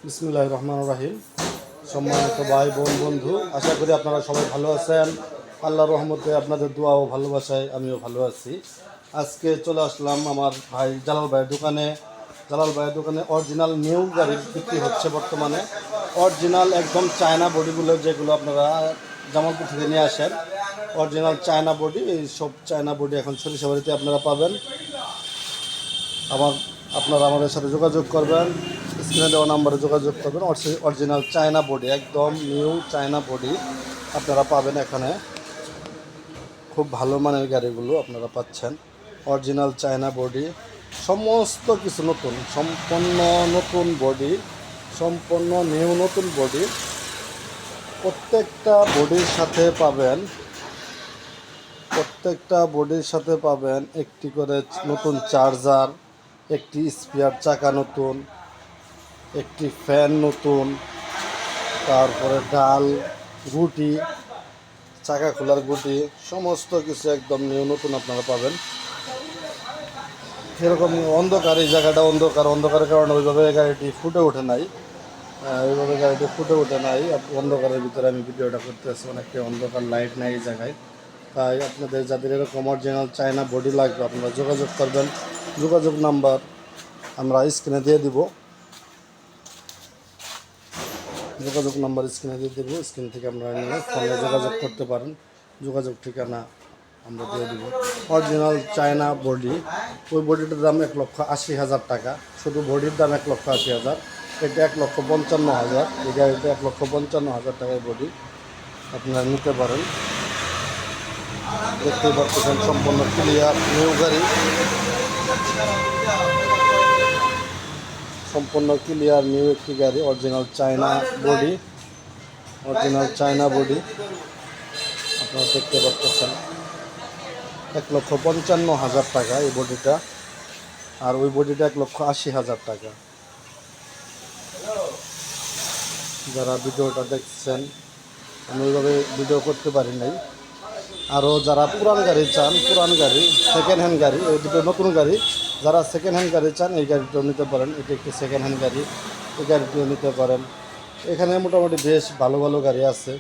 বিসমিল্লাহির রহমানির রহিম। সম্মানিত ভাই বোন বন্ধু, আশা করি আপনারা সবাই ভালো আছেন। আল্লাহর রহমতে আপনাদের দোয়া ও ভালোবাসায় আমিও ভালো আছি। আজকে চলে আসলাম আমার ভাই জালাল ভাইয়ের দোকানে। জালাল ভাইয়ের দোকানে অরিজিনাল নিউ গাড়ি বিক্রি হচ্ছে বর্তমানে। অরিজিনাল একদম চায়না বডিগুলো, যেগুলো আপনারা জামালপুর থেকে নিয়ে আসেন, অরিজিনাল চায়না বডি, এই সব চায়না বডি এখন সরিষাবাড়িতে আপনারা পাবেন। আপনারা আমাদের সাথে যোগাযোগ করবেন, স্ক্রিনে দেওয়া নাম্বারে যোগাযোগ করবেন। অরিজিনাল চায়না বডি, একদম নিউ চায়না বডি আপনারা পাবেন এখানে। খুব ভালো মানের গাড়িগুলো আপনারা পাচ্ছেন। অরিজিনাল চায়না বডি, সমস্ত কিছু নতুন, সম্পূর্ণ নতুন বডি, সম্পূর্ণ নিউ নতুন বডি। প্রত্যেকটা বডির সাথে পাবেন একটি করে নতুন চার্জার, একটি স্পেয়ার চাকা নতুন, একটি ফ্যান নতুন, তারপরে ডাল, গুটি, চাকা খোলার গুটি, সমস্ত কিছু একদম নিউ নতুন আপনারা পাবেন। এরকম অন্ধকার, এই জায়গাটা অন্ধকারের কারণে ওইভাবে গাড়িটি ফুটে ওঠে নাই। অন্ধকারের ভিতরে আমি ভিডিওটা করতেছি, অনেকটা অন্ধকার, লাইট নাই এই জায়গায়। তাই আপনাদের যাদের এরকম অরিজিনাল চায়না বডি লাগবে আপনারা যোগাযোগ করবেন। যোগাযোগ নাম্বার আমরা স্ক্রিনে দিয়ে দিব। স্ক্রিন থেকে আপনারা নিয়ে ফোনে যোগাযোগ করতে পারেন। যোগাযোগ ঠিকানা আমরা দিয়ে দিব। অরিজিনাল চায়না বডি, ওই বডিটার দাম 1,80,000 টাকা। শুধু বডির দাম 1,80,000। এটা 1,55,000। এই গাড়িটা 1,55,000 টাকায় বডি আপনারা নিতে পারেন। দেখতেই পাচ্ছেন সম্পূর্ণ ক্লিয়ার নিউ গাড়ি, সম্পূর্ণ ক্লিয়ার নিউ একটি গাড়ি। অরিজিনাল চায়না বডি আপনারা দেখতে পাচ্ছেন। 1,55,000 টাকা এই বডিটা, আর ওই বডিটা 1,80,000 টাকা। যারা ভিডিওটা দেখছেন, আমি ওইভাবে ভিডিও করতে পারি নাই। আরও যারা পুরান গাড়ি চান, পুরান গাড়ি, সেকেন্ড হ্যান্ড গাড়ি, এই দুটো নতুন গাড়ি, যারা সেকেন্ড হ্যান্ড গাড়ি চান এই গাড়িটাও নিতে পারেন। এটি একটি সেকেন্ড হ্যান্ড গাড়ি, এই গাড়িটিও নিতে পারেন। এখানে মোটামুটি বেশ ভালো ভালো গাড়ি আছে।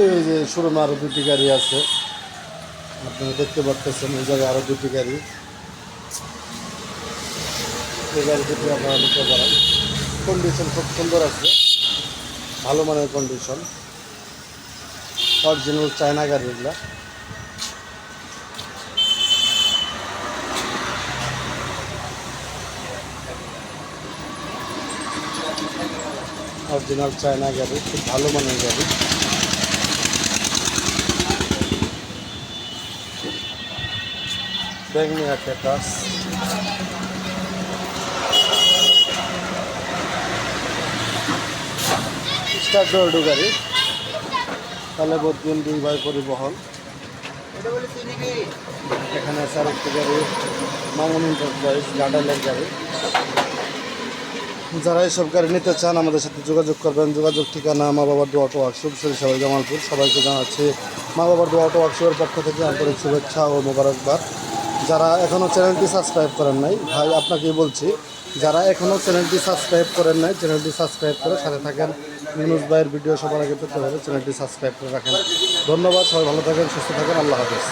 এই যে শোরুমে আরও দুটি গাড়ি আছে, আপনারা দেখতে পাচ্ছেন। এই জায়গায় আরও দুটি গাড়ি, এই গাড়ি দুটি আপনারা নিতে পারেন। কন্ডিশন খুব সুন্দর আছে, ভালো মানের কন্ডিশন, অরিজিনাল চায়না গাড়ি এগুলা। অরিজিনাল চায়না গাড়ি, খুব ভালো মানের গাড়ি। বেগনিয়া ক্যাটাস, স্টার ডোরডো গাড়ি, তালেবুদ্দিন 2 ভাই পরিবহন। এখানে আছে আরেকটি গাড়ি, মামুন এন্টারপ্রাইজ, গার্ডালের গাড়ি। যারা এইসব গাড়ি নিতে চান আমাদের সাথে যোগাযোগ করবেন। যোগাযোগ ঠিকানা মা বাবার দোয়া অটো ওয়ার্কশপ, সরিষাবাড়ি, জামালপুর। সবাইকে জানাচ্ছি মা বাবার দোয়া অটো ওয়ার্কশপের পক্ষ থেকে আন্তরিক শুভেচ্ছা ও মোবারকবাদ। যারা এখনও চ্যানেলটি সাবস্ক্রাইব করেন নাই, ভাই আপনাকেই বলছি, যারা এখনও চ্যানেলটি সাবস্ক্রাইব করেন নাই, চ্যানেলটি সাবস্ক্রাইব করে সাথে থাকেন। ইউনুস ভাইয়ের ভিডিও সবার আগে পেতে হলে চ্যানেলটি সাবস্ক্রাইব করে রাখেন। ধন্যবাদ, সবাই ভালো থাকেন, সুস্থ থাকেন, আল্লাহ হাফেজ।